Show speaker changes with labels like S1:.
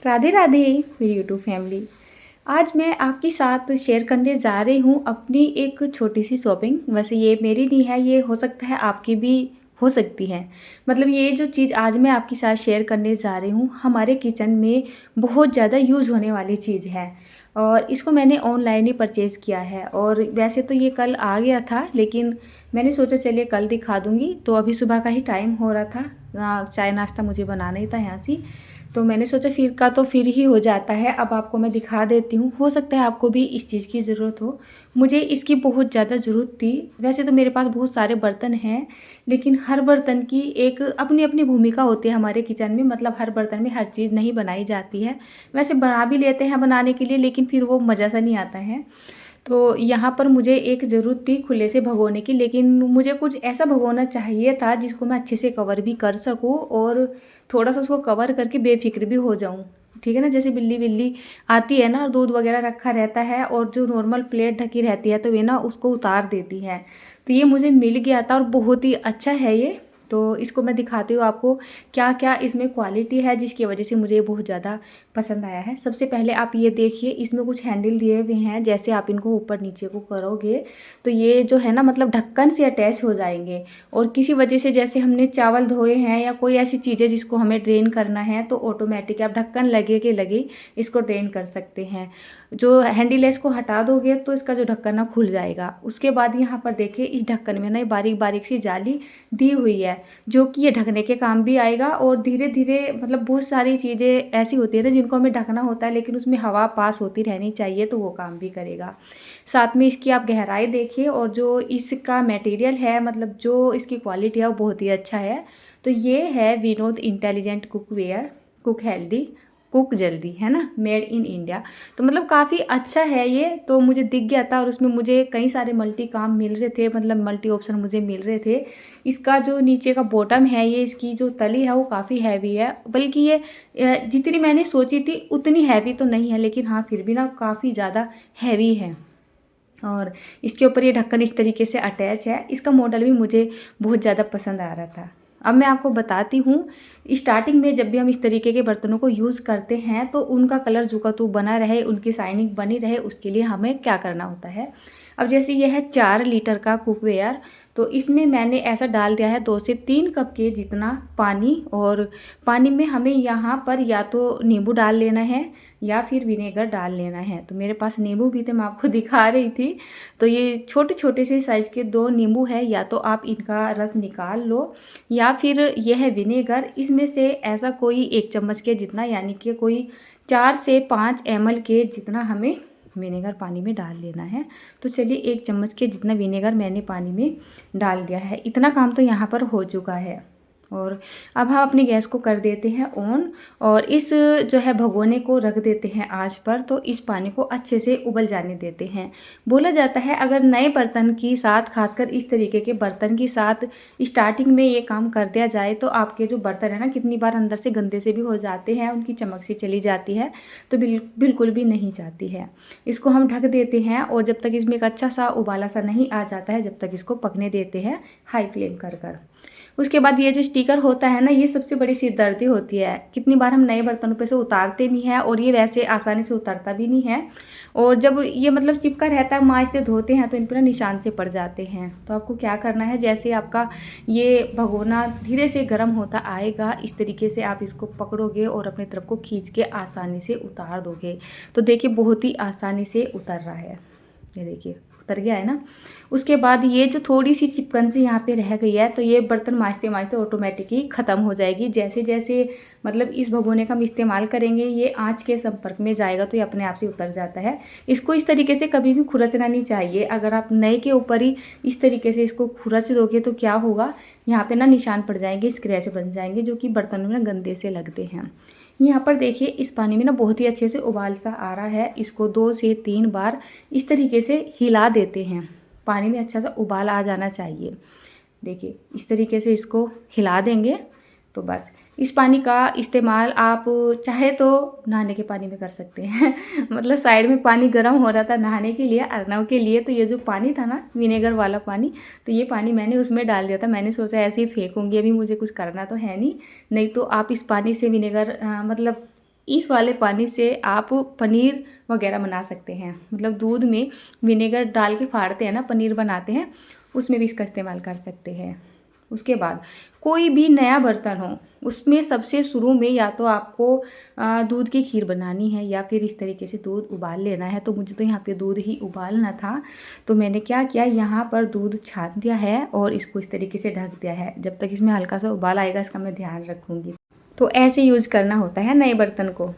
S1: राधे राधे मेरी YouTube family. आज मैं आपके साथ शेयर करने जा रही हूँ अपनी एक छोटी सी शॉपिंग। वैसे ये मेरी नहीं है, ये हो सकता है आपकी भी हो सकती है। मतलब ये जो चीज़ आज मैं आपके साथ शेयर करने जा रही हूँ हमारे किचन में बहुत ज़्यादा यूज़ होने वाली चीज़ है और इसको मैंने ऑनलाइन ही परचेज़ किया है। और वैसे तो ये कल आ गया था, लेकिन मैंने सोचा चलिए कल दिखा दूँगी। तो अभी सुबह का ही टाइम हो रहा था, चाय नाश्ता मुझे बनाना ही था यहाँ से, तो मैंने सोचा फिर का तो फिर ही हो जाता है। अब आपको मैं दिखा देती हूँ, हो सकता है आपको भी इस चीज़ की ज़रूरत हो। मुझे इसकी बहुत ज़्यादा ज़रूरत थी। वैसे तो मेरे पास बहुत सारे बर्तन हैं, लेकिन हर बर्तन की एक अपनी अपनी भूमिका होती है हमारे किचन में। मतलब हर बर्तन में हर चीज़ नहीं बनाई जाती है। वैसे बना भी लेते हैं बनाने के लिए, लेकिन फिर वो मज़ा सा नहीं आता है। तो यहाँ पर मुझे एक ज़रूरत थी खुले से भगोने की, लेकिन मुझे कुछ ऐसा भगोना चाहिए था जिसको मैं अच्छे से कवर भी कर सकूँ और थोड़ा सा उसको कवर करके बेफिक्र भी हो जाऊँ। ठीक है ना, जैसे बिल्ली बिल्ली आती है ना, दूध वगैरह रखा रहता है और जो नॉर्मल प्लेट ढकी रहती है तो वे ना उसको उतार देती है। तो ये मुझे मिल गया था और बहुत ही अच्छा है ये। तो इसको मैं दिखाती हूँ आपको क्या क्या इसमें क्वालिटी है जिसकी वजह से मुझे बहुत ज़्यादा पसंद आया है। सबसे पहले आप ये देखिए, इसमें कुछ हैंडल दिए हुए हैं। जैसे आप इनको ऊपर नीचे को करोगे तो ये जो है ना, मतलब ढक्कन से अटैच हो जाएंगे। और किसी वजह से जैसे हमने चावल धोए हैं या कोई ऐसी चीज़ें जिसको हमें ड्रेन करना है तो ऑटोमेटिक आप ढक्कन लगे के लगे इसको ड्रेन कर सकते हैं। जो हैंडल है इसको हटा दोगे तो इसका जो ढक्कन ना खुल जाएगा। उसके बाद यहाँ पर देखिए, इस ढक्कन में ना बारीक बारीक सी जाली दी हुई है जो कि ये ढकने के काम भी आएगा। और धीरे धीरे मतलब बहुत सारी चीज़ें ऐसी होती है ना जिनको हमें ढकना होता है, लेकिन उसमें हवा पास होती रहनी चाहिए तो वो काम भी करेगा। साथ में इसकी आप गहराई देखिए और जो इसका मटेरियल है, मतलब जो इसकी क्वालिटी है वो बहुत ही अच्छा है। तो ये है Vinod intelligent cookware, cook healthy cook जल्दी, है ना, मेड इन इंडिया। तो मतलब काफ़ी अच्छा है ये। तो मुझे दिख गया था और उसमें मुझे कई सारे मल्टी काम मिल रहे थे, मतलब मल्टी ऑप्शन मुझे मिल रहे थे। इसका जो नीचे का बॉटम है, ये इसकी जो तली है वो काफ़ी हैवी है। बल्कि ये जितनी मैंने सोची थी उतनी हैवी तो नहीं है, लेकिन हाँ फिर भी ना काफ़ी ज़्यादा हैवी है। और इसके ऊपर ये ढक्कन इस तरीके से अटैच है। इसका मॉडल भी मुझे बहुत ज़्यादा पसंद आ रहा था। अब मैं आपको बताती हूँ, स्टार्टिंग में जब भी हम इस तरीके के बर्तनों को यूज़ करते हैं तो उनका कलर जो का तो बना रहे, उनकी शाइनिंग बनी रहे, उसके लिए हमें क्या करना होता है। अब जैसे ये है 4 लीटर का कुकवेयर, तो इसमें मैंने ऐसा डाल दिया है 2 से 3 कप के जितना पानी। और पानी में हमें यहाँ पर या तो नींबू डाल लेना है या फिर विनेगर डाल लेना है। तो मेरे पास नींबू भी थे, मैं आपको दिखा रही थी। तो ये छोटे छोटे से साइज़ के 2 नींबू है, या तो आप इनका रस निकाल लो या फिर यह है विनेगर। इसमें से ऐसा कोई 1 चम्मच के जितना, यानी कि कोई 4 से 5 ml के जितना हमें विनेगर पानी में डाल लेना है। तो चलिए 1 चम्मच के जितना विनेगर मैंने पानी में डाल दिया है। इतना काम तो यहाँ पर हो चुका है। और अब हम अपनी गैस को कर देते हैं ऑन और इस जो है भगोने को रख देते हैं आंच पर। तो इस पानी को अच्छे से उबल जाने देते हैं। बोला जाता है अगर नए बर्तन के साथ, खासकर इस तरीके के बर्तन के साथ स्टार्टिंग में ये काम कर दिया जाए तो आपके जो बर्तन है ना, कितनी बार अंदर से गंदे से भी हो जाते हैं, उनकी चमक सी चली जाती है, तो बिल्कुल भी नहीं जाती है। इसको हम ढक देते हैं और जब तक इसमें एक अच्छा सा उबाला सा नहीं आ जाता है, जब तक इसको पकने देते हैं हाई फ्लेम कर कर। उसके बाद ये जो स्टिकर होता है ना, ये सबसे बड़ी सिरदर्दी होती है। कितनी बार हम नए बर्तनों पे से उतारते नहीं हैं और ये वैसे आसानी से उतरता भी नहीं है। और जब ये मतलब चिपका रहता है, मांजते धोते हैं तो इन पर निशान से पड़ जाते हैं। तो आपको क्या करना है, जैसे आपका ये भगोना धीरे से गर्म होता आएगा, इस तरीके से आप इसको पकड़ोगे और अपनी तरफ को खींच के आसानी से उतार दोगे। तो देखिए बहुत ही आसानी से उतर रहा है, ये देखिए उतर गया है ना। उसके बाद ये जो थोड़ी सी चिपकन सी यहाँ पे रह गई है, तो ये बर्तन मांजते मांजते ऑटोमेटिक ही ख़त्म हो जाएगी। जैसे जैसे मतलब इस भगोने का हम इस्तेमाल करेंगे, ये आंच के संपर्क में जाएगा तो ये अपने आप से उतर जाता है। इसको इस तरीके से कभी भी खुरचना नहीं चाहिए। अगर आप नए के ऊपर ही इस तरीके से इसको खुरच दोगे तो क्या होगा, यहाँ पे ना निशान पड़ जाएंगे, स्क्रैच बन जाएंगे, जो कि बर्तनों में ना गंदे से लगते हैं। यहाँ पर देखिए इस पानी में ना बहुत ही अच्छे से उबाल सा आ रहा है। इसको 2 से 3 बार इस तरीके से हिला देते हैं। पानी में अच्छा सा उबाल आ जाना चाहिए। देखिए इस तरीके से इसको हिला देंगे तो बस। इस पानी का इस्तेमाल आप चाहे तो नहाने के पानी में कर सकते हैं मतलब साइड में पानी गर्म हो रहा था नहाने के लिए, अर्नव के लिए, तो ये जो पानी था ना विनेगर वाला पानी, तो ये पानी मैंने उसमें डाल दिया था। मैंने सोचा ऐसे ही फेंकूंगी, अभी मुझे कुछ करना तो है नहीं, नहीं तो आप इस पानी से विनेगर मतलब इस वाले पानी से आप पनीर वगैरह बना सकते हैं। मतलब दूध में विनेगर डाल के फाड़ते हैं ना, पनीर बनाते हैं, उसमें भी इसका इस्तेमाल कर सकते हैं। उसके बाद कोई भी नया बर्तन हो, उसमें सबसे शुरू में या तो आपको दूध की खीर बनानी है या फिर इस तरीके से दूध उबाल लेना है। तो मुझे तो यहाँ पे दूध ही उबालना था, तो मैंने क्या किया, यहाँ पर दूध छान दिया है और इसको इस तरीके से ढक दिया है। जब तक इसमें हल्का सा उबाल आएगा इसका मैं ध्यान रखूँगी। तो ऐसे यूज़ करना होता है नए बर्तन को।